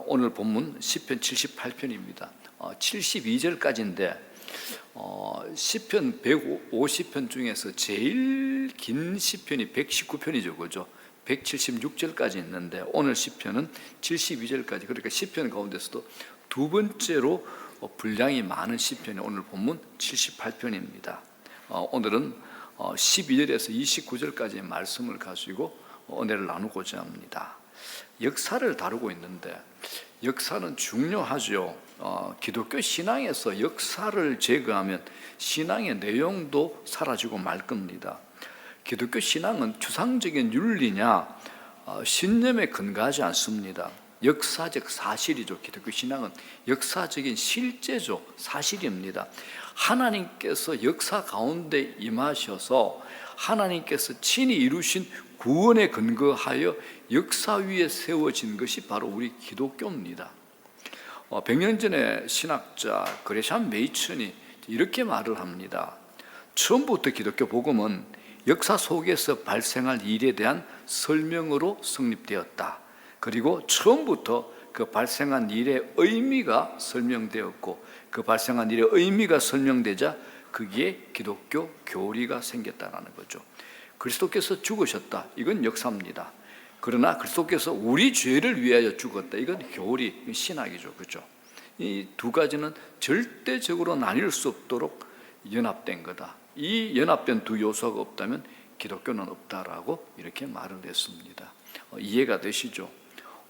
오늘 본문 시편 78편입니다. 72절까지인데 시편 150편 중에서 제일 긴 시편이 119편이죠, 그죠? 176절까지 있는데 오늘 시편은 72절까지, 그러니까 시편 가운데서도 두 번째로 분량이 많은 시편이 오늘 본문 78편입니다. 오늘은 12절에서 29절까지의 말씀을 가지고 은혜를 나누고자 합니다. 역사를 다루고 있는데 역사는 중요하죠. 기독교 신앙에서 역사를 제거하면 신앙의 내용도 사라지고 말 겁니다. 기독교 신앙은 추상적인 윤리냐 신념에 근거하지 않습니다. 역사적 사실이죠. 기독교 신앙은 역사적인 실제죠. 사실입니다. 하나님께서 역사 가운데 임하셔서 하나님께서 친히 이루신 구원에 근거하여 역사 위에 세워진 것이 바로 우리 기독교입니다. 100년 전에 신학자 그레샴 메이천이 이렇게 말을 합니다. 처음부터 기독교 복음은 역사 속에서 발생할 일에 대한 설명으로 성립되었다. 그리고 처음부터 그 발생한 일의 의미가 설명되었고 그 발생한 일의 의미가 설명되자 거기에 기독교 교리가 생겼다는 거죠. 그리스도께서 죽으셨다. 이건 역사입니다. 그러나 그리스도께서 우리 죄를 위하여 죽었다. 이건 교리, 신학이죠. 그렇죠? 이 두 가지는 절대적으로 나뉠 수 없도록 연합된 거다. 이 연합된 두 요소가 없다면 기독교는 없다라고 이렇게 말을 했습니다. 이해가 되시죠?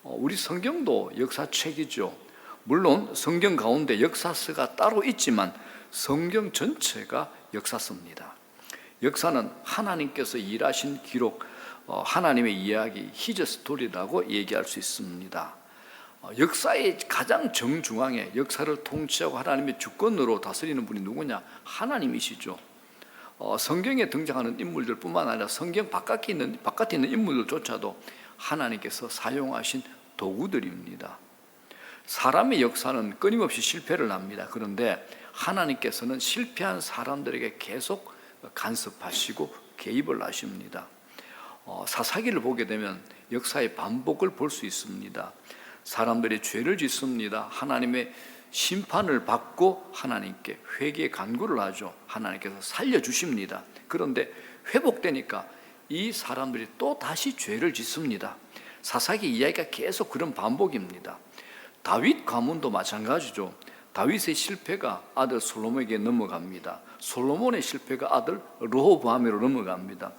우리 성경도 역사책이죠. 물론 성경 가운데 역사서가 따로 있지만 성경 전체가 역사서입니다. 역사는 하나님께서 일하신 기록, 하나님의 이야기, 히즈 스토리라고 얘기할 수 있습니다. 역사의 가장 정중앙에 역사를 통치하고 하나님의 주권으로 다스리는 분이 누구냐? 하나님이시죠. 성경에 등장하는 인물들뿐만 아니라 성경 바깥에 있는 인물들조차도 하나님께서 사용하신 도구들입니다. 사람의 역사는 끊임없이 실패를 합니다. 그런데 하나님께서는 실패한 사람들에게 계속 간섭하시고 개입을 하십니다. 사사기를 보게 되면 역사의 반복을 볼 수 있습니다. 사람들이 죄를 짓습니다. 하나님의 심판을 받고 하나님께 회개 간구를 하죠. 하나님께서 살려주십니다. 그런데 회복되니까 이 사람들이 또 다시 죄를 짓습니다. 사사기 이야기가 계속 그런 반복입니다. 다윗 가문도 마찬가지죠. 다윗의 실패가 아들 솔로몬에게 넘어갑니다. 솔로몬의 실패가 아들 르호보암으로 넘어갑니다.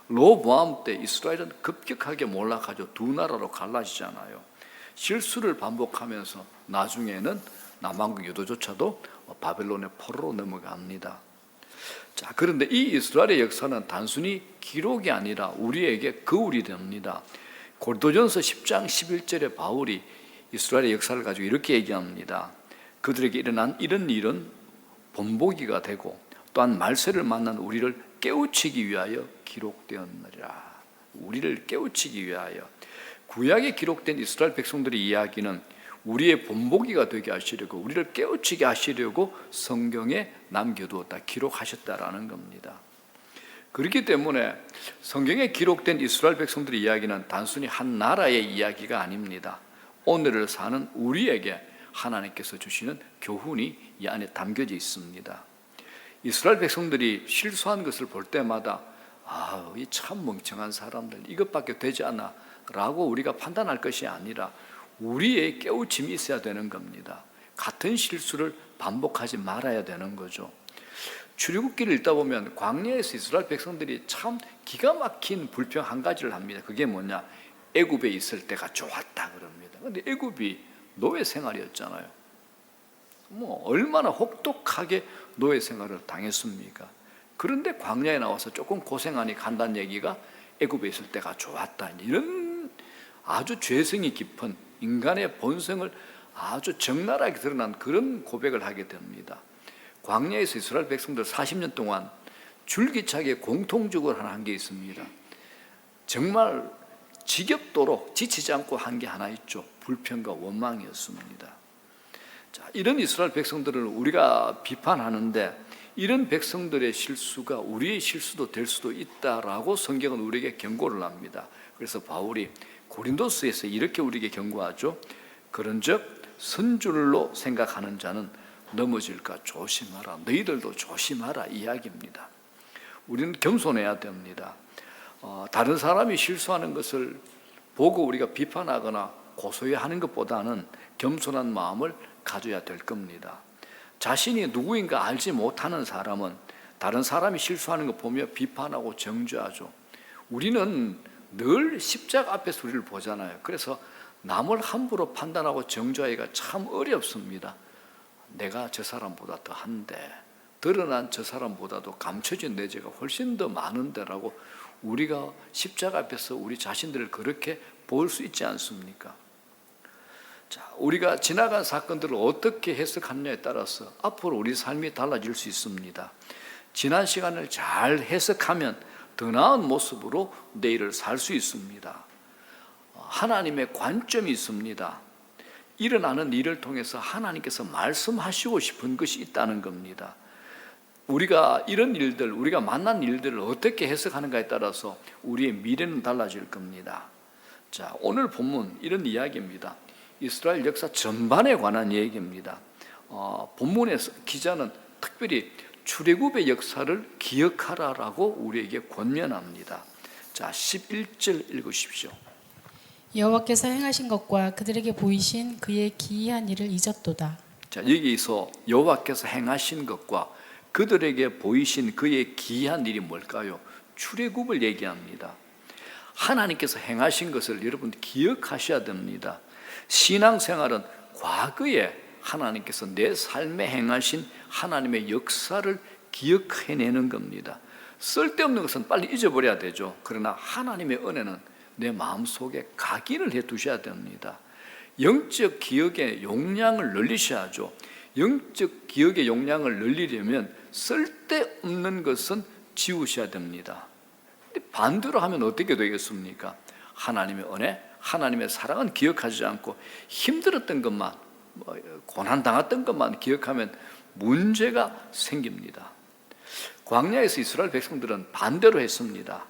르호보암 때 이스라엘은 급격하게 몰락하죠. 두 나라로 갈라지잖아요. 실수를 반복하면서 나중에는 남왕국 유다조차도 바벨론의 포로로 넘어갑니다. 자, 그런데 이 이스라엘의 역사는 단순히 기록이 아니라 우리에게 거울이 됩니다. 고린도전서 10장 11절에 바울이 이스라엘의 역사를 가지고 이렇게 얘기합니다. 그들에게 일어난 이런 일은 본보기가 되고 또한 말세를 만난 우리를 깨우치기 위하여 기록되었느니라. 우리를 깨우치기 위하여. 구약에 기록된 이스라엘 백성들의 이야기는 우리의 본보기가 되게 하시려고, 우리를 깨우치게 하시려고 성경에 남겨두었다, 기록하셨다라는 겁니다. 그렇기 때문에 성경에 기록된 이스라엘 백성들의 이야기는 단순히 한 나라의 이야기가 아닙니다. 오늘을 사는 우리에게 하나님께서 주시는 교훈이 이 안에 담겨져 있습니다. 이스라엘 백성들이 실수한 것을 볼 때마다 이 참 멍청한 사람들, 이것밖에 되지 않아 라고 우리가 판단할 것이 아니라 우리의 깨우침이 있어야 되는 겁니다. 같은 실수를 반복하지 말아야 되는 거죠. 출애굽기를 읽다 보면 광야에서 이스라엘 백성들이 참 기가 막힌 불평 한 가지를 합니다. 그게 뭐냐? 애굽에 있을 때가 좋았다 그럽니다. 그런데 애굽이 노예 생활이었잖아요. 얼마나 혹독하게 노예 생활을 당했습니까? 그런데 광야에 나와서 조금 고생하니 간다는 얘기가 애굽에 있을 때가 좋았다, 이런 아주 죄성이 깊은 인간의 본성을 아주 적나라하게 드러난 그런 고백을 하게 됩니다. 광야에서 이스라엘 백성들 40년 동안 줄기차게 공통적으로 한 게 있습니다. 정말 지겹도록 지치지 않고 한 게 하나 있죠. 불평과 원망이었습니다. 자, 이런 이스라엘 백성들을 우리가 비판하는데 이런 백성들의 실수가 우리의 실수도 될 수도 있다라고 성경은 우리에게 경고를 합니다. 그래서 바울이 고린도서에서 이렇게 우리에게 경고하죠. 그런즉 선줄로 생각하는 자는 넘어질까 조심하라. 너희들도 조심하라 이야기입니다. 우리는 겸손해야 됩니다. 다른 사람이 실수하는 것을 보고 우리가 비판하거나 고소해하는 것보다는 겸손한 마음을 가져야 될 겁니다. 자신이 누구인가 알지 못하는 사람은 다른 사람이 실수하는 거 보며 비판하고 정죄하죠. 우리는 늘 십자가 앞에서 우리를 보잖아요. 그래서 남을 함부로 판단하고 정죄하기가 참 어렵습니다. 내가 저 사람보다 더한데, 드러난 저 사람보다도 감춰진 내 죄가 훨씬 더 많은데라고 우리가 십자가 앞에서 우리 자신들을 그렇게 볼 수 있지 않습니까? 자, 우리가 지나간 사건들을 어떻게 해석하느냐에 따라서 앞으로 우리 삶이 달라질 수 있습니다. 지난 시간을 잘 해석하면 더 나은 모습으로 내일을 살 수 있습니다. 하나님의 관점이 있습니다. 일어나는 일을 통해서 하나님께서 말씀하시고 싶은 것이 있다는 겁니다. 우리가 이런 일들, 우리가 만난 일들을 어떻게 해석하는가에 따라서 우리의 미래는 달라질 겁니다. 자, 오늘 본문 이런 이야기입니다. 이스라엘 역사 전반에 관한 얘기입니다. 본문에서 기자는 특별히 출애굽의 역사를 기억하라라고 우리에게 권면합니다. 자, 11절 읽으십시오. 여호와께서 행하신 것과 그들에게 보이신 그의 기이한 일을 잊었도다. 자, 여기서 여호와께서 행하신 것과 그들에게 보이신 그의 기이한 일이 뭘까요? 출애굽을 얘기합니다. 하나님께서 행하신 것을 여러분 기억하셔야 됩니다. 신앙생활은 과거에 하나님께서 내 삶에 행하신 하나님의 역사를 기억해내는 겁니다. 쓸데없는 것은 빨리 잊어버려야 되죠. 그러나 하나님의 은혜는 내 마음속에 각인을 해 두셔야 됩니다. 영적 기억의 용량을 늘리셔야죠. 영적 기억의 용량을 늘리려면 쓸데없는 것은 지우셔야 됩니다. 반대로 하면 어떻게 되겠습니까? 하나님의 은혜, 하나님의 사랑은 기억하지 않고 힘들었던 것만, 고난당했던 것만 기억하면 문제가 생깁니다. 광야에서 이스라엘 백성들은 반대로 했습니다.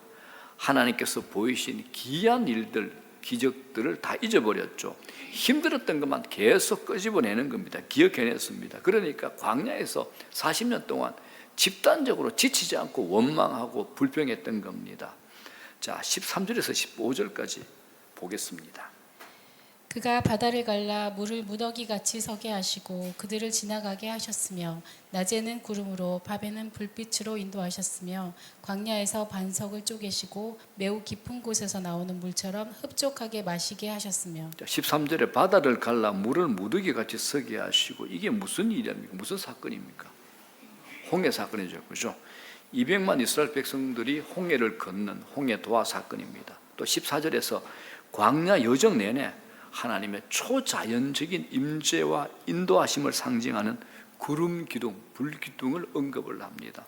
하나님께서 보이신 기이한 일들, 기적들을 다 잊어버렸죠. 힘들었던 것만 계속 끄집어내는 겁니다. 기억해냈습니다. 그러니까 광야에서 40년 동안 집단적으로 지치지 않고 원망하고 불평했던 겁니다. 자, 13절에서 15절까지 보겠습니다. 그가 바다를 갈라 물을 무더기같이 서게 하시고 그들을 지나가게 하셨으며 낮에는 구름으로 밤에는 불빛으로 인도하셨으며 광야에서 반석을 쪼개시고 매우 깊은 곳에서 나오는 물처럼 흡족하게 마시게 하셨으며. 13절에 바다를 갈라 물을 무더기같이 서게 하시고, 이게 무슨 일입니까? 무슨 사건입니까? 홍해 사건이죠. 그죠? 200만 이스라엘 백성들이 홍해를 걷는 홍해 도하 사건입니다. 또 14절에서 광야 여정 내내 하나님의 초자연적인 임재와 인도하심을 상징하는 구름 기둥, 불 기둥을 언급을 합니다.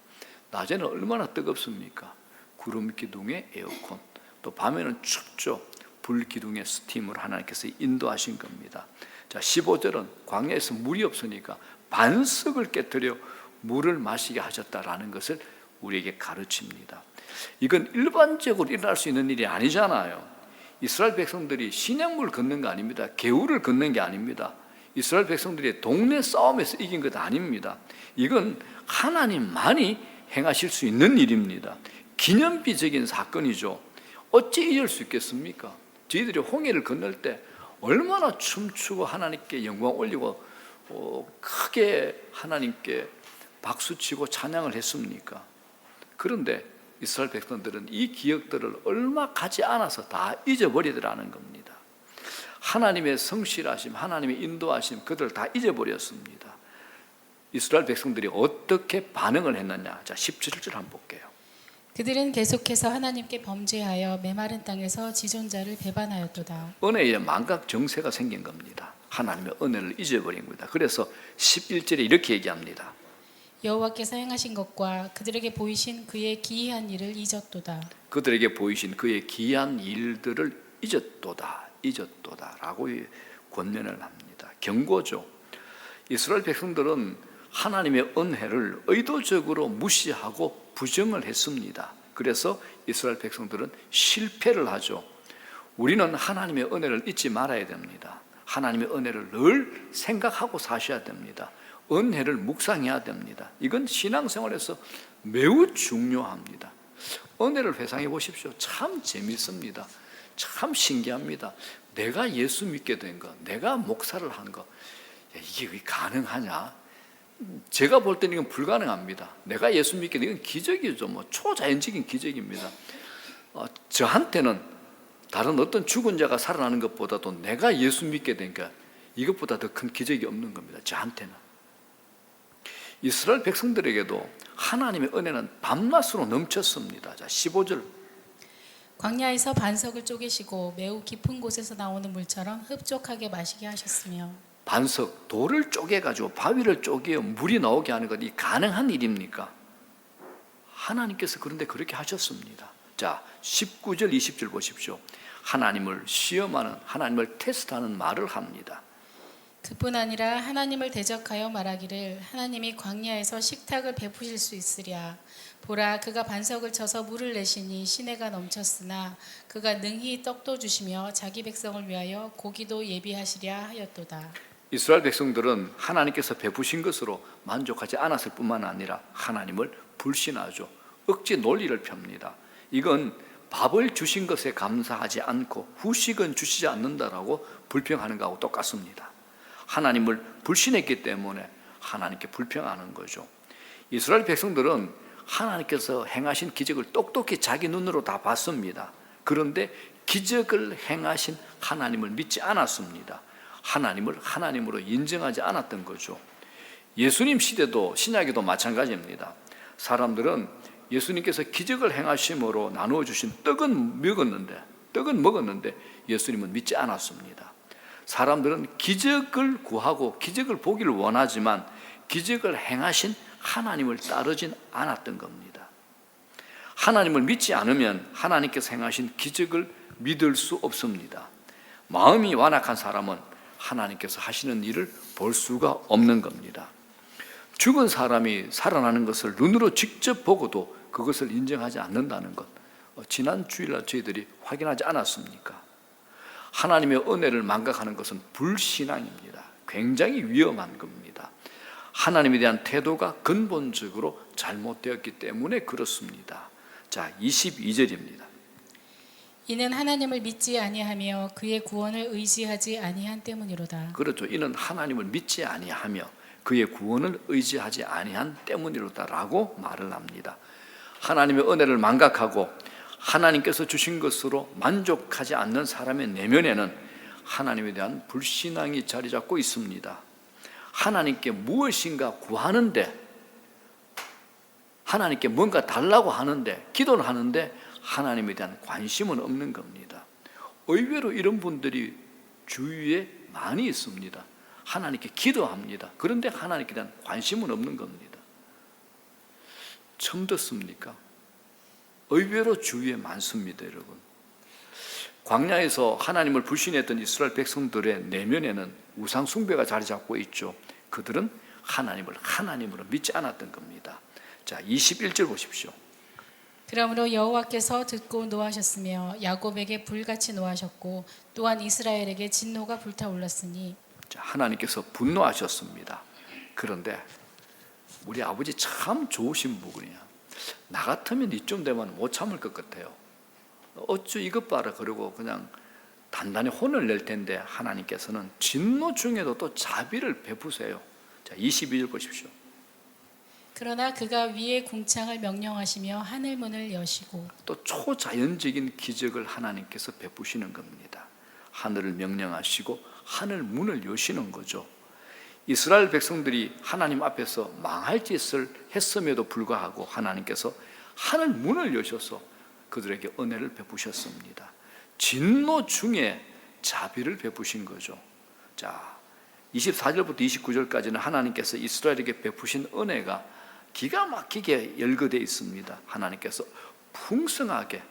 낮에는 얼마나 뜨겁습니까? 구름 기둥의 에어컨, 또 밤에는 춥죠. 불 기둥의 스팀을 하나님께서 인도하신 겁니다. 자, 15절은 광야에서 물이 없으니까 반석을 깨뜨려 물을 마시게 하셨다라는 것을 우리에게 가르칩니다. 이건 일반적으로 일어날 수 있는 일이 아니잖아요. 이스라엘 백성들이 신약물 걷는 거 아닙니다. 개울을 걷는 게 아닙니다. 이스라엘 백성들이 동네 싸움에서 이긴 것 아닙니다. 이건 하나님만이 행하실 수 있는 일입니다. 기념비적인 사건이죠. 어찌 이럴 수 있겠습니까? 저희들이 홍해를 건널 때 얼마나 춤추고 하나님께 영광 올리고 크게 하나님께 박수치고 찬양을 했습니까? 그런데 이스라엘 백성들은 이 기억들을 얼마 가지 않아서 다 잊어버리더라는 겁니다. 하나님의 성실하심, 하나님의 인도하심, 그들을 다 잊어버렸습니다. 이스라엘 백성들이 어떻게 반응을 했느냐? 자, 17절 한번 볼게요. 그들은 계속해서 하나님께 범죄하여 메마른 땅에서 지존자를 배반하였도다. 은혜의 망각 정세가 생긴 겁니다. 하나님의 은혜를 잊어버린 겁니다. 그래서 11절에 이렇게 얘기합니다. 여호와께서 행하신 것과 그들에게 보이신 그의 기이한 일을 잊었도다. 그들에게 보이신 그의 기이한 일들을 잊었도다 라고 권면을 합니다. 경고죠. 이스라엘 백성들은 하나님의 은혜를 의도적으로 무시하고 부정을 했습니다. 그래서 이스라엘 백성들은 실패를 하죠. 우리는 하나님의 은혜를 잊지 말아야 됩니다. 하나님의 은혜를 늘 생각하고 사셔야 됩니다. 은혜를 묵상해야 됩니다. 이건 신앙생활에서 매우 중요합니다. 은혜를 회상해 보십시오. 참 재밌습니다. 참 신기합니다. 내가 예수 믿게 된 거, 내가 목사를 한 거, 이게 왜 가능하냐? 제가 볼 때는 이건 불가능합니다. 내가 예수 믿게 된 건 기적이죠. 뭐 초자연적인 기적입니다. 저한테는 다른 어떤 죽은 자가 살아나는 것보다도 내가 예수 믿게 된 것, 이것보다 더 큰 기적이 없는 겁니다. 저한테는. 이스라엘 백성들에게도 하나님의 은혜는 밤낮으로 넘쳤습니다. 자, 15절. 광야에서 반석을 쪼개시고 매우 깊은 곳에서 나오는 물처럼 흡족하게 마시게 하셨으며. 반석, 돌을 쪼개가지고 바위를 쪼개어 물이 나오게 하는 것이 가능한 일입니까? 하나님께서 그런데 그렇게 하셨습니다. 자, 19절 20절 보십시오. 하나님을 시험하는, 하나님을 테스트하는 말을 합니다. 그뿐 아니라 하나님을 대적하여 말하기를 하나님이 광야에서 식탁을 베푸실 수 있으랴. 보라, 그가 반석을 쳐서 물을 내시니 시내가 넘쳤으나 그가 능히 떡도 주시며 자기 백성을 위하여 고기도 예비하시랴 하였도다. 이스라엘 백성들은 하나님께서 베푸신 것으로 만족하지 않았을 뿐만 아니라 하나님을 불신하죠. 억지 논리를 펴니다. 이건 밥을 주신 것에 감사하지 않고 후식은 주시지 않는다라고 불평하는 것하고 똑같습니다. 하나님을 불신했기 때문에 하나님께 불평하는 거죠. 이스라엘 백성들은 하나님께서 행하신 기적을 똑똑히 자기 눈으로 다 봤습니다. 그런데 기적을 행하신 하나님을 믿지 않았습니다. 하나님을 하나님으로 인정하지 않았던 거죠. 예수님 시대도 신약에도 마찬가지입니다. 사람들은 예수님께서 기적을 행하심으로 나누어 주신 떡은 먹었는데 예수님은 믿지 않았습니다. 사람들은 기적을 구하고 기적을 보기를 원하지만 기적을 행하신 하나님을 따르진 않았던 겁니다. 하나님을 믿지 않으면 하나님께서 행하신 기적을 믿을 수 없습니다. 마음이 완악한 사람은 하나님께서 하시는 일을 볼 수가 없는 겁니다. 죽은 사람이 살아나는 것을 눈으로 직접 보고도 그것을 인정하지 않는다는 것, 지난 주일날 저희들이 확인하지 않았습니까? 하나님의 은혜를 망각하는 것은 불신앙입니다. 굉장히 위험한 겁니다. 하나님에 대한 태도가 근본적으로 잘못되었기 때문에 그렇습니다. 자, 22절입니다. 이는 하나님을 믿지 아니하며 그의 구원을 의지하지 아니한 때문이로다. 그렇죠. 이는 하나님을 믿지 아니하며 그의 구원을 의지하지 아니한 때문이로다라고 말을 합니다. 하나님의 은혜를 망각하고 하나님께서 주신 것으로 만족하지 않는 사람의 내면에는 하나님에 대한 불신앙이 자리 잡고 있습니다. 하나님께 무엇인가 구하는데, 하나님께 뭔가 달라고 하는데, 기도를 하는데 하나님에 대한 관심은 없는 겁니다. 의외로 이런 분들이 주위에 많이 있습니다. 하나님께 기도합니다. 그런데 하나님께 대한 관심은 없는 겁니다. 처음 듣습니까? 의외로 주위에 많습니다, 여러분. 광야에서 하나님을 불신했던 이스라엘 백성들의 내면에는 우상 숭배가 자리 잡고 있죠. 그들은 하나님을 하나님으로 믿지 않았던 겁니다. 자, 21절 보십시오. 그러므로 여호와께서 듣고 노하셨으며 야곱에게 불같이 노하셨고 또한 이스라엘에게 진노가 불타올랐으니. 자, 하나님께서 분노하셨습니다. 그런데 우리 아버지 참 좋으신 분이야. 나 같으면 이쯤 되면 못 참을 것 같아요. 어쭈 이것 봐라 그러고 그냥 단단히 혼을 낼 텐데 하나님께서는 진노 중에도 또 자비를 베푸세요. 자, 22절 보십시오. 그러나 그가 위의 궁창을 명령하시며 하늘 문을 여시고. 또 초자연적인 기적을 하나님께서 베푸시는 겁니다. 하늘을 명령하시고 하늘 문을 여시는 거죠. 이스라엘 백성들이 하나님 앞에서 망할 짓을 했음에도 불구하고 하나님께서 하늘 문을 여셔서 그들에게 은혜를 베푸셨습니다. 진노 중에 자비를 베푸신 거죠. 자, 24절부터 29절까지는 하나님께서 이스라엘에게 베푸신 은혜가 기가 막히게 열거되어 있습니다. 하나님께서 풍성하게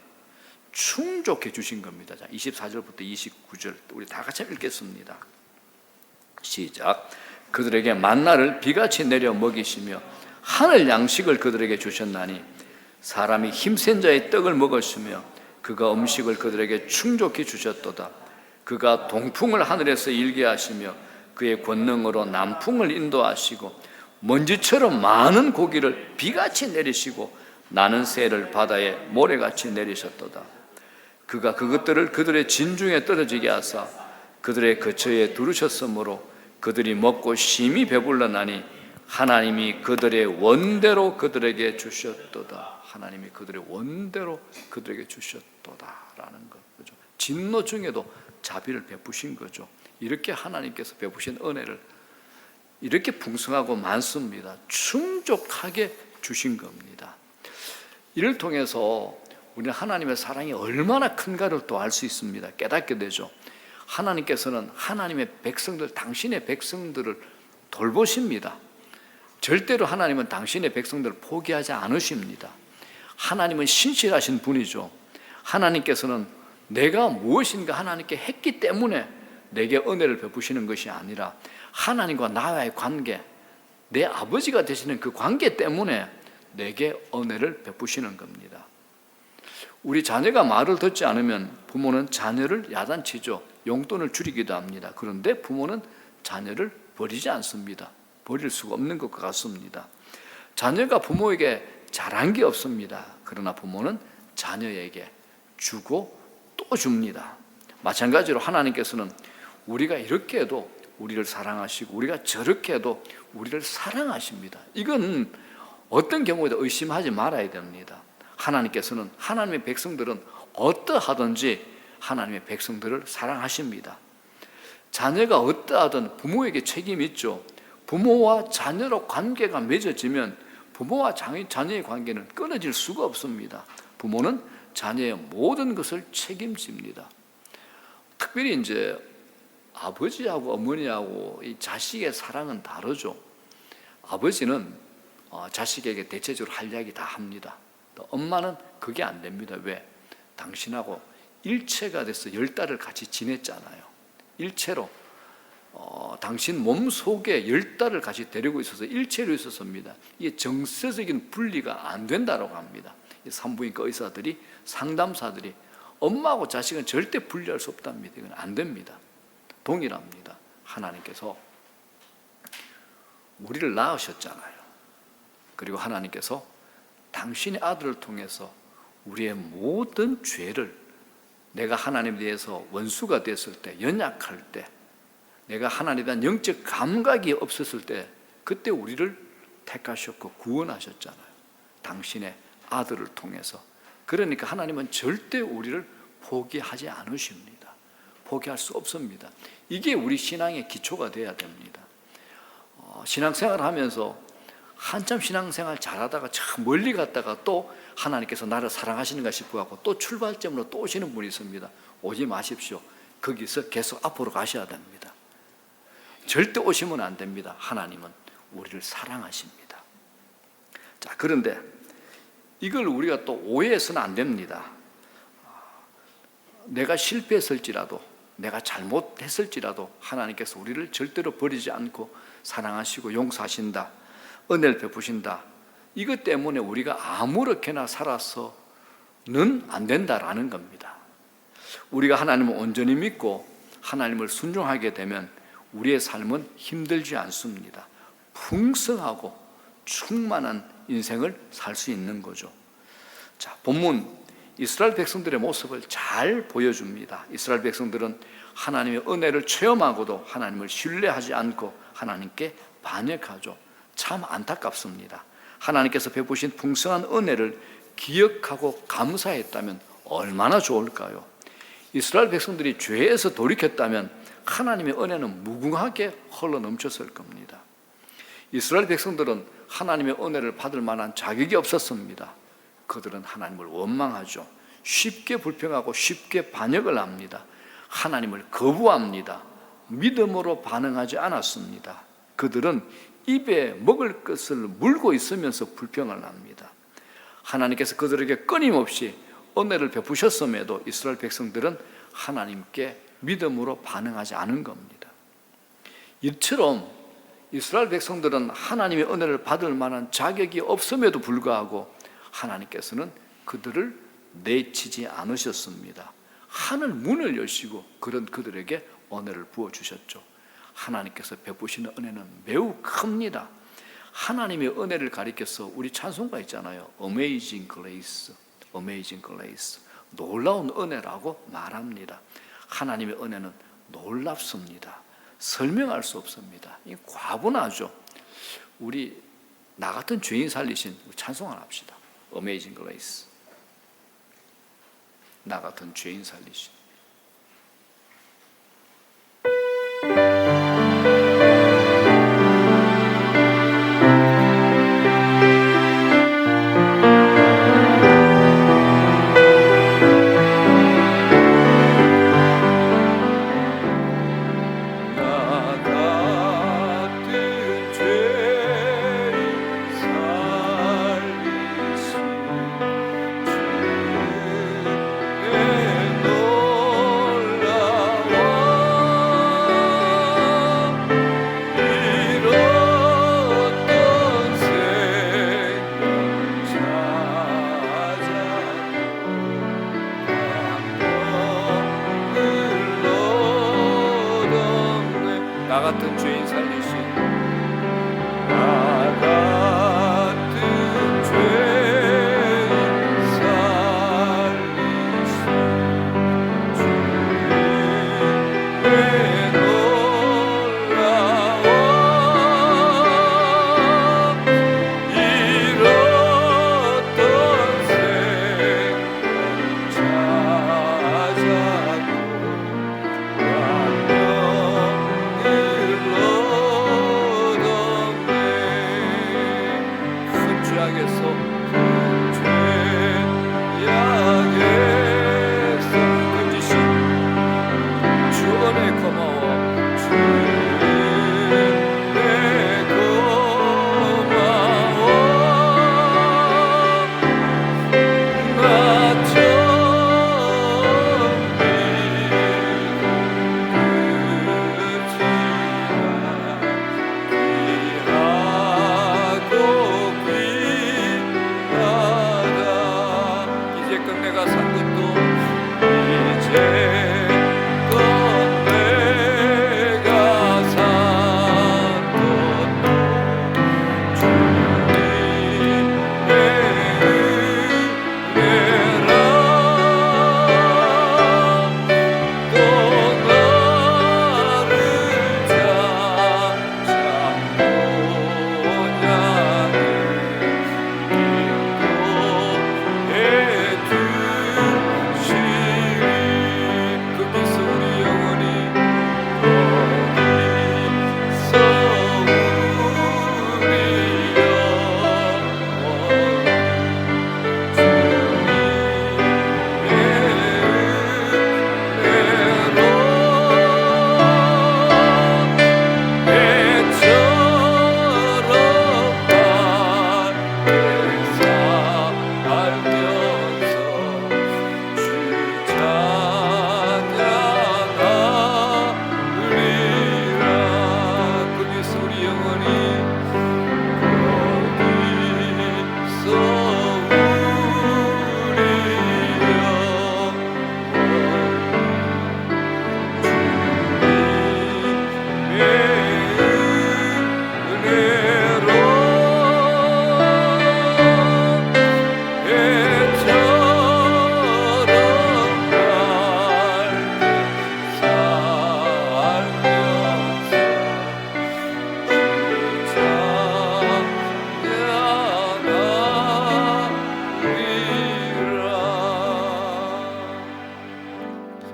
충족해 주신 겁니다. 자, 24절부터 29절 우리 다 같이 읽겠습니다. 시작. 그들에게 만나를 비같이 내려 먹이시며 하늘 양식을 그들에게 주셨나니 사람이 힘센 자의 떡을 먹었으며 그가 음식을 그들에게 충족히 주셨도다. 그가 동풍을 하늘에서 일게 하시며 그의 권능으로 남풍을 인도하시고 먼지처럼 많은 고기를 비같이 내리시고 나는 새를 바다에 모래같이 내리셨도다. 그가 그것들을 그들의 진중에 떨어지게 하사 그들의 거처에 두르셨으므로 그들이 먹고 심히 배불러나니 하나님이 그들의 원대로 그들에게 주셨도다. 하나님이 그들의 원대로 그들에게 주셨도다라는 거죠. 진노 중에도 자비를 베푸신 거죠. 이렇게 하나님께서 베푸신 은혜를 이렇게 풍성하고 많습니다. 충족하게 주신 겁니다. 이를 통해서 우리는 하나님의 사랑이 얼마나 큰가를 또 알 수 있습니다. 깨닫게 되죠. 하나님께서는 하나님의 백성들, 당신의 백성들을 돌보십니다. 절대로 하나님은 당신의 백성들을 포기하지 않으십니다. 하나님은 신실하신 분이죠. 하나님께서는 내가 무엇인가 하나님께 했기 때문에 내게 은혜를 베푸시는 것이 아니라 하나님과 나와의 관계, 내 아버지가 되시는 그 관계 때문에 내게 은혜를 베푸시는 겁니다. 우리 자녀가 말을 듣지 않으면 부모는 자녀를 야단치죠. 용돈을 줄이기도 합니다. 그런데 부모는 자녀를 버리지 않습니다. 버릴 수가 없는 것과 같습니다. 자녀가 부모에게 잘한 게 없습니다. 그러나 부모는 자녀에게 주고 또 줍니다. 마찬가지로 하나님께서는 우리가 이렇게 해도 우리를 사랑하시고 우리가 저렇게 해도 우리를 사랑하십니다. 이건 어떤 경우에도 의심하지 말아야 됩니다. 하나님께서는 하나님의 백성들은 어떠하든지 하나님의 백성들을 사랑하십니다. 자녀가 어떠하든 부모에게 책임이 있죠. 부모와 자녀로 관계가 맺어지면 부모와 자녀의 관계는 끊어질 수가 없습니다. 부모는 자녀의 모든 것을 책임집니다. 특별히 이제 아버지하고 어머니하고 이 자식의 사랑은 다르죠. 아버지는 자식에게 대체적으로 할 이야기 다 합니다. 또 엄마는 그게 안 됩니다. 왜? 당신하고 일체가 돼서 10달을 같이 지냈잖아요. 일체로 당신 몸 속에 10달을 같이 데리고 있어서 일체로 있었습니다. 이게 정서적인 분리가 안 된다고 합니다. 산부인과 의사들이, 상담사들이 엄마하고 자식은 절대 분리할 수 없답니다. 이건 안 됩니다. 동일합니다. 하나님께서 우리를 낳으셨잖아요. 그리고 하나님께서 당신의 아들을 통해서 우리의 모든 죄를, 내가 하나님에 대해서 원수가 됐을 때, 연약할 때, 내가 하나님에 대한 영적 감각이 없었을 때, 그때 우리를 택하셨고 구원하셨잖아요. 당신의 아들을 통해서. 그러니까 하나님은 절대 우리를 포기하지 않으십니다. 포기할 수 없습니다. 이게 우리 신앙의 기초가 돼야 됩니다. 신앙생활을 하면서 한참 신앙생활 잘하다가 참 멀리 갔다가 또 하나님께서 나를 사랑하시는가 싶어갖고 또 출발점으로 또 오시는 분이 있습니다. 오지 마십시오. 거기서 계속 앞으로 가셔야 됩니다. 절대 오시면 안 됩니다. 하나님은 우리를 사랑하십니다. 자, 그런데 이걸 우리가 또 오해해서는 안 됩니다. 내가 실패했을지라도, 내가 잘못했을지라도 하나님께서 우리를 절대로 버리지 않고 사랑하시고 용서하신다, 은혜를 베푸신다, 이것 때문에 우리가 아무렇게나 살아서는 안 된다라는 겁니다. 우리가 하나님을 온전히 믿고 하나님을 순종하게 되면 우리의 삶은 힘들지 않습니다. 풍성하고 충만한 인생을 살 수 있는 거죠. 자, 본문 이스라엘 백성들의 모습을 잘 보여줍니다. 이스라엘 백성들은 하나님의 은혜를 체험하고도 하나님을 신뢰하지 않고 하나님께 반역하죠. 참 안타깝습니다. 하나님께서 베푸신 풍성한 은혜를 기억하고 감사했다면 얼마나 좋을까요? 이스라엘 백성들이 죄에서 돌이켰다면 하나님의 은혜는 무궁하게 흘러넘쳤을 겁니다. 이스라엘 백성들은 하나님의 은혜를 받을 만한 자격이 없었습니다. 그들은 하나님을 원망하죠. 쉽게 불평하고 쉽게 반역을 합니다. 하나님을 거부합니다. 믿음으로 반응하지 않았습니다. 그들은 입에 먹을 것을 물고 있으면서 불평을 합니다. 하나님께서 그들에게 끊임없이 은혜를 베푸셨음에도 이스라엘 백성들은 하나님께 믿음으로 반응하지 않은 겁니다. 이처럼 이스라엘 백성들은 하나님의 은혜를 받을 만한 자격이 없음에도 불구하고 하나님께서는 그들을 내치지 않으셨습니다. 하늘 문을 여시고 그런 그들에게 은혜를 부어주셨죠. 하나님께서 베푸시는 은혜는 매우 큽니다. 하나님의 은혜를 가리켜서 우리 찬송가 있잖아요. Amazing Grace, Amazing Grace. 놀라운 은혜라고 말합니다. 하나님의 은혜는 놀랍습니다. 설명할 수 없습니다. 과분하죠. 우리 나 같은 죄인 살리신 찬송 하나 합시다. Amazing Grace. 나 같은 죄인 살리신. 나 같은 죄인 살리신 나 같은 죄인 살리신 주의 놀라워 잃었던 생명 찾았고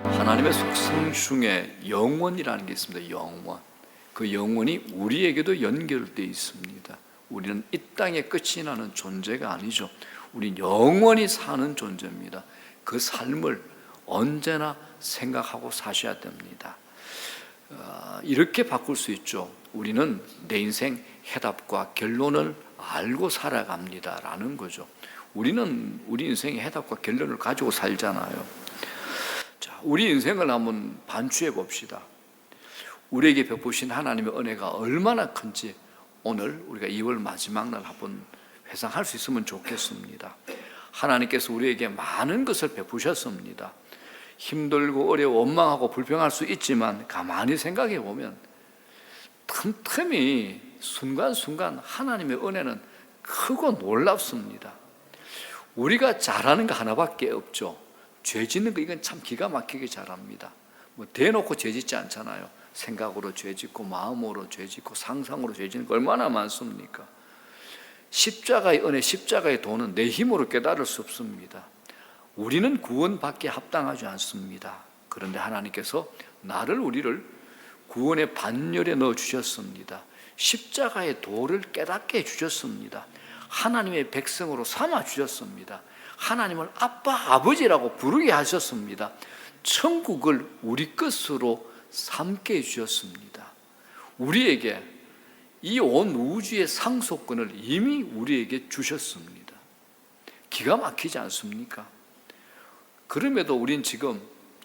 하나님의 속성 중에 영원이라는 게 있습니다. 영원. 그 영원이 우리에게도 연결되어 있습니다. 우리는 이 땅의 끝이 나는 존재가 아니죠. 우린 영원히 사는 존재입니다. 그 삶을 언제나 생각하고 사셔야 됩니다. 이렇게 바꿀 수 있죠. 우리는 내 인생 해답과 결론을 알고 살아갑니다 라는 거죠. 우리는 우리 인생의 해답과 결론을 가지고 살잖아요. 자, 우리 인생을 한번 반추해 봅시다. 우리에게 베푸신 하나님의 은혜가 얼마나 큰지 오늘 우리가 2월 마지막 날 한번 회상할 수 있으면 좋겠습니다. 하나님께서 우리에게 많은 것을 베푸셨습니다. 힘들고 어려워 원망하고 불평할 수 있지만 가만히 생각해 보면 틈틈이 순간순간 하나님의 은혜는 크고 놀랍습니다. 우리가 잘하는 거 하나밖에 없죠. 죄 짓는 거 이건 참 기가 막히게 잘합니다. 뭐 대놓고 죄 짓지 않잖아요. 생각으로 죄 짓고 마음으로 죄 짓고 상상으로 죄 짓는 거 얼마나 많습니까? 십자가의 은혜, 십자가의 도는 내 힘으로 깨달을 수 없습니다. 우리는 구원받기에 합당하지 않습니다. 그런데 하나님께서 우리를 구원의 반열에 넣어주셨습니다. 십자가의 도를 깨닫게 해주셨습니다. 하나님의 백성으로 삼아주셨습니다. 하나님을 아빠, 아버지라고 부르게 하셨습니다. 천국을 우리 것으로 삼게 해주셨습니다. 우리에게 이 온 우주의 상속권을 이미 우리에게 주셨습니다. 기가 막히지 않습니까? 그럼에도 우린 지금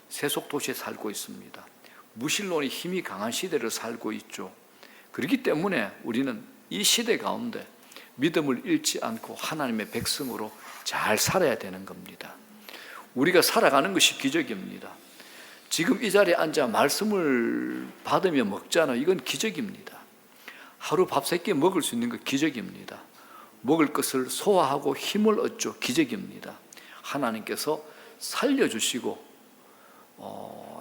세속도시에 살고 있습니다. 무신론의 힘이 강한 시대를 살고 있죠. 그렇기 때문에 우리는 이 시대 가운데 믿음을 잃지 않고 하나님의 백성으로 잘 살아야 되는 겁니다. 우리가 살아가는 것이 기적입니다. 지금 이 자리에 앉아 말씀을 받으며 먹잖아요. 이건 기적입니다. 하루 밥 3끼 먹을 수 있는 것 기적입니다. 먹을 것을 소화하고 힘을 얻죠. 기적입니다. 하나님께서 살려주시고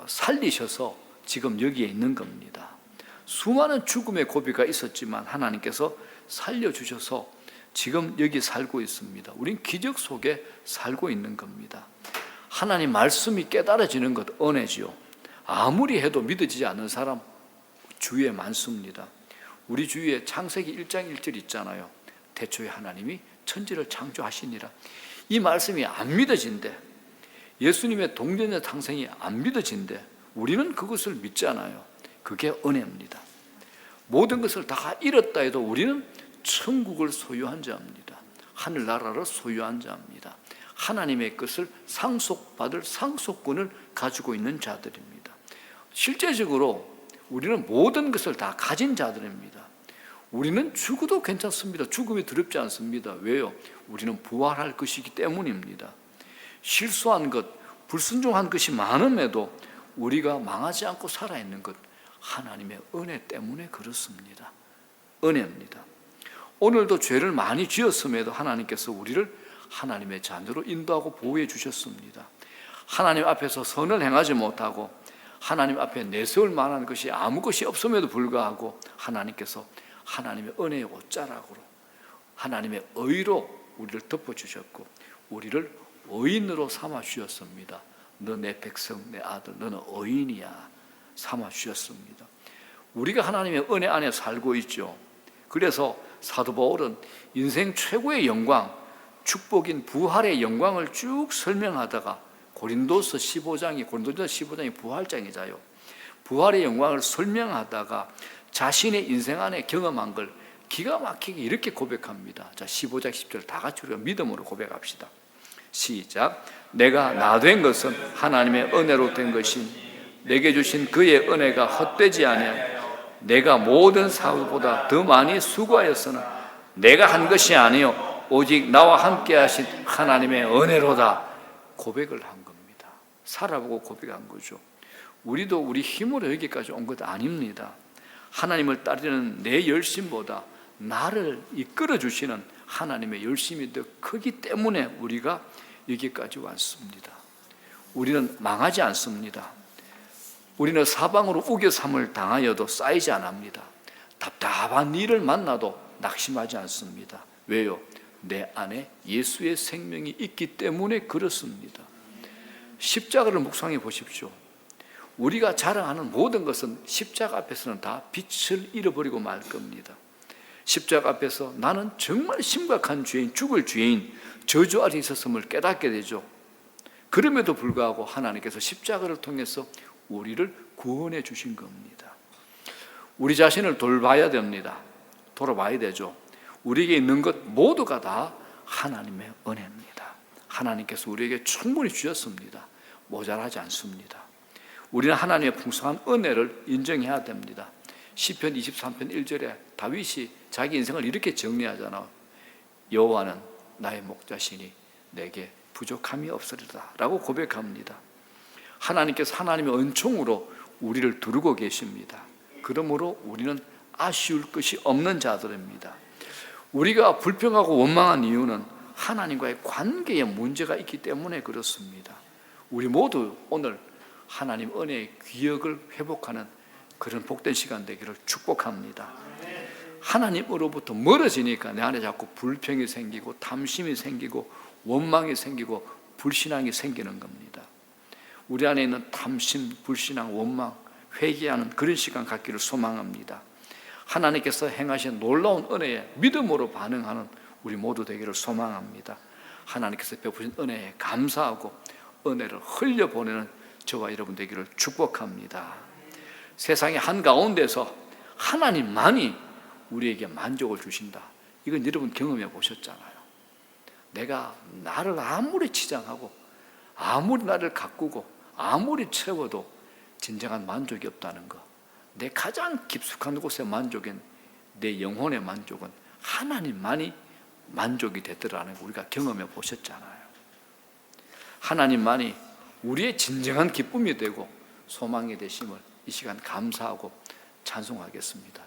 살리셔서 지금 여기에 있는 겁니다. 수많은 죽음의 고비가 있었지만 하나님께서 살려주셔서 지금 여기 살고 있습니다. 우린 기적 속에 살고 있는 겁니다. 하나님 말씀이 깨달아지는 것 은혜지요. 아무리 해도 믿어지지 않는 사람 주위에 많습니다. 우리 주위에 창세기 1장 1절 있잖아요. 태초에 하나님이 천지를 창조하시니라. 이 말씀이 안 믿어진대. 예수님의 동전의 탄생이 안 믿어진대. 우리는 그것을 믿잖아요. 그게 은혜입니다. 모든 것을 다 잃었다 해도 우리는 천국을 소유한 자입니다. 하늘나라를 소유한 자입니다. 하나님의 것을 상속받을 상속권을 가지고 있는 자들입니다. 실제적으로 우리는 모든 것을 다 가진 자들입니다. 우리는 죽어도 괜찮습니다. 죽음이 두렵지 않습니다. 왜요? 우리는 부활할 것이기 때문입니다. 실수한 것, 불순종한 것이 많음에도 우리가 망하지 않고 살아있는 것, 하나님의 은혜 때문에 그렇습니다. 은혜입니다. 오늘도 죄를 많이 지었음에도 하나님께서 우리를 하나님의 자녀로 인도하고 보호해 주셨습니다. 하나님 앞에서 선을 행하지 못하고 하나님 앞에 내세울 만한 것이 아무 것이 없음에도 불구하고 하나님께서 하나님의 은혜의 옷자락으로 하나님의 의로 우리를 덮어주셨고 우리를 의인으로 삼아주셨습니다. 너 내 백성, 내 아들, 너는 의인이야 삼아주셨습니다. 우리가 하나님의 은혜 안에 살고 있죠. 그래서 사도 바울은 인생 최고의 영광, 축복인 부활의 영광을 쭉 설명하다가 고린도서 15장이 부활장이잖아요. 부활의 영광을 설명하다가 자신의 인생 안에 경험한 걸 기가 막히게 이렇게 고백합니다. 자, 15장 10절 다 같이 우리가 믿음으로 고백합시다. 시작. 내가 나 된 것은 하나님의 은혜로 된 것인 내게 주신 그의 은혜가 헛되지 아니하여 내가 모든 사울보다 더 많이 수고하였으나 내가 한 것이 아니요 오직 나와 함께 하신 하나님의 은혜로다. 고백을 한 겁니다. 살아보고 고백한 거죠. 우리도 우리 힘으로 여기까지 온 것 아닙니다. 하나님을 따르는 내 열심보다 나를 이끌어 주시는 하나님의 열심이 더 크기 때문에 우리가 여기까지 왔습니다. 우리는 망하지 않습니다. 우리는 사방으로 우겨삼을 당하여도 쌓이지 않습니다. 답답한 일을 만나도 낙심하지 않습니다. 왜요? 내 안에 예수의 생명이 있기 때문에 그렇습니다. 십자가를 묵상해 보십시오. 우리가 자랑하는 모든 것은 십자가 앞에서는 다 빛을 잃어버리고 말 겁니다. 십자가 앞에서 나는 정말 심각한 죄인, 죽을 죄인, 저주 아래 있었음을 깨닫게 되죠. 그럼에도 불구하고 하나님께서 십자가를 통해서 우리를 구원해 주신 겁니다. 우리 자신을 돌봐야 됩니다. 돌아봐야 되죠. 우리에게 있는 것 모두가 다 하나님의 은혜입니다. 하나님께서 우리에게 충분히 주셨습니다. 모자라지 않습니다. 우리는 하나님의 풍성한 은혜를 인정해야 됩니다. 시편 23편 1절에 다윗이 자기 인생을 이렇게 정리하잖아요. 여호와는 나의 목자시니 내게 부족함이 없으리라 라고 고백합니다. 하나님께서 하나님의 은총으로 우리를 두르고 계십니다. 그러므로 우리는 아쉬울 것이 없는 자들입니다. 우리가 불평하고 원망한 이유는 하나님과의 관계에 문제가 있기 때문에 그렇습니다. 우리 모두 오늘 하나님 은혜의 기억을 회복하는 그런 복된 시간 되기를 축복합니다. 하나님으로부터 멀어지니까 내 안에 자꾸 불평이 생기고 탐심이 생기고 원망이 생기고 불신앙이 생기는 겁니다. 우리 안에 있는 탐심, 불신앙, 원망, 회개하는 그런 시간 갖기를 소망합니다. 하나님께서 행하신 놀라운 은혜에 믿음으로 반응하는 우리 모두 되기를 소망합니다. 하나님께서 베푸신 은혜에 감사하고 은혜를 흘려보내는 저와 여러분 되기를 축복합니다. 세상의 한가운데서 하나님만이 우리에게 만족을 주신다. 이건 여러분 경험해 보셨잖아요. 내가 나를 아무리 치장하고 아무리 나를 가꾸고 아무리 채워도 진정한 만족이 없다는 거. 내 가장 깊숙한 곳의 만족은, 내 영혼의 만족은 하나님만이 만족이 되더라는 거 우리가 경험해 보셨잖아요. 하나님만이 우리의 진정한 기쁨이 되고 소망이 되심을 이 시간 감사하고 찬송하겠습니다.